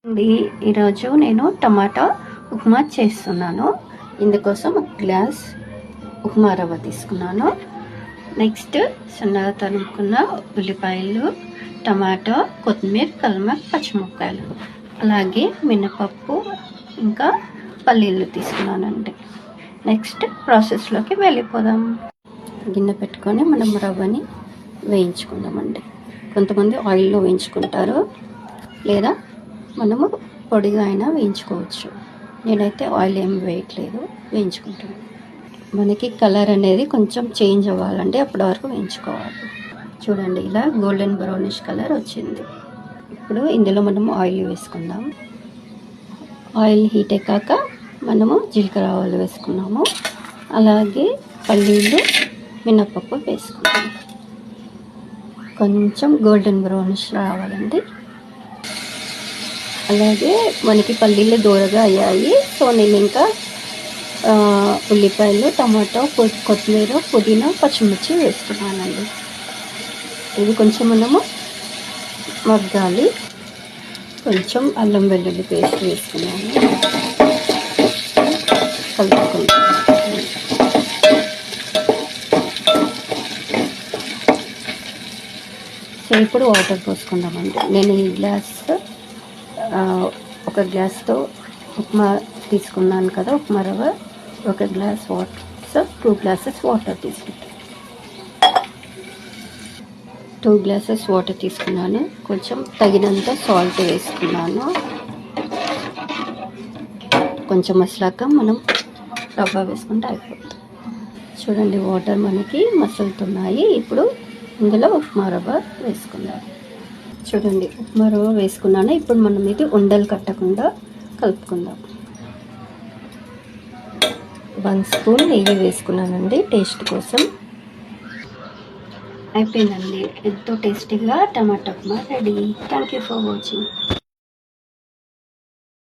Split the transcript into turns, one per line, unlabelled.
అండి ఈరోజు నేను టమాటా ఉప్మా చేస్తున్నాను. ఇందుకోసం ఒక గ్లాస్ ఉప్మా రవ్వ తీసుకున్నాను. నెక్స్ట్ సన్నగా తరుముకున్న ఉల్లిపాయలు, టమాటా, కొత్తిమీర, కల్మక్, పచ్చిమిరపకాయలు, అలాగే మినపప్పు, ఇంకా పల్లీలు తీసుకున్నానండి. నెక్స్ట్ ప్రాసెస్లోకి వెళ్ళిపోదాం. గిన్నె పెట్టుకొని మనం రవ్వని వేయించుకుందామండి. కొంతమంది ఆయిల్లో వేయించుకుంటారు, లేదా మనము పొడిగా అయినా వేయించుకోవచ్చు. నేనైతే ఆయిల్ ఏం వేయట్లేదు, వేయించుకుంటాను. మనకి కలర్ అనేది కొంచెం చేంజ్ అవ్వాలండి, అప్పటి వరకు వేయించుకోవాలి. చూడండి, ఇలా గోల్డెన్ బ్రౌనిష్ కలర్ వచ్చింది. ఇప్పుడు ఇందులో మనము ఆయిల్ వేసుకుందాం. ఆయిల్ హీట్ ఎక్కాక మనము జీలకర్ర ఆవాలు వేసుకున్నాము, అలాగే పల్లీలు, మినపప్పు వేసుకున్నాము. కొంచెం గోల్డెన్ బ్రౌనిష్ రావాలండి. అలాగే మనకి పల్లీలు దూరగా అయ్యాయి. సో నేను ఇంకా ఉల్లిపాయలు, టమాటో, కొత్తిమీర, పుదీనా, పచ్చిమిర్చి వేసుకున్నానండి. ఇది కొంచెం మనము మగ్గాలి. కొంచెం అల్లం వెల్లుల్లి పేస్ట్ వేసుకున్నాను, కలుపుకుందాం. సో ఇప్పుడు వాటర్ పోసుకుందామండి. నేను ఈ గ్లాస్ ఒక గ్లాస్తో ఉప్మా తీసుకున్నాను కదా, ఉప్మా రవ్వ, ఒక glass water, so 2 glasses water తీసుకుంటాను. 2 గ్లాసెస్ వాటర్ తీసుకున్నాను. కొంచెం తగినంత సాల్ట్ వేసుకున్నాను. కొంచెం మసలాక మనం రవ్వ వేసుకుంటే అయిపోతుంది. చూడండి, వాటర్ మనకి మసులుతున్నాయి. ఇప్పుడు ఇందులో ఉప్మా రవ్వ వేసుకుందాం. చూడండి, ఉప్మా రవ్వ వేసుకున్నాను. ఇప్పుడు మనం ఇది ఉండలు కట్టకుండా కలుపుకుందాం. 1 స్పూన్ నెయ్యి వేసుకున్నానండి టేస్ట్ కోసం. అయిపోయిందండి, ఎంతో టేస్టీగా tomato upma ready. Thank you for watching.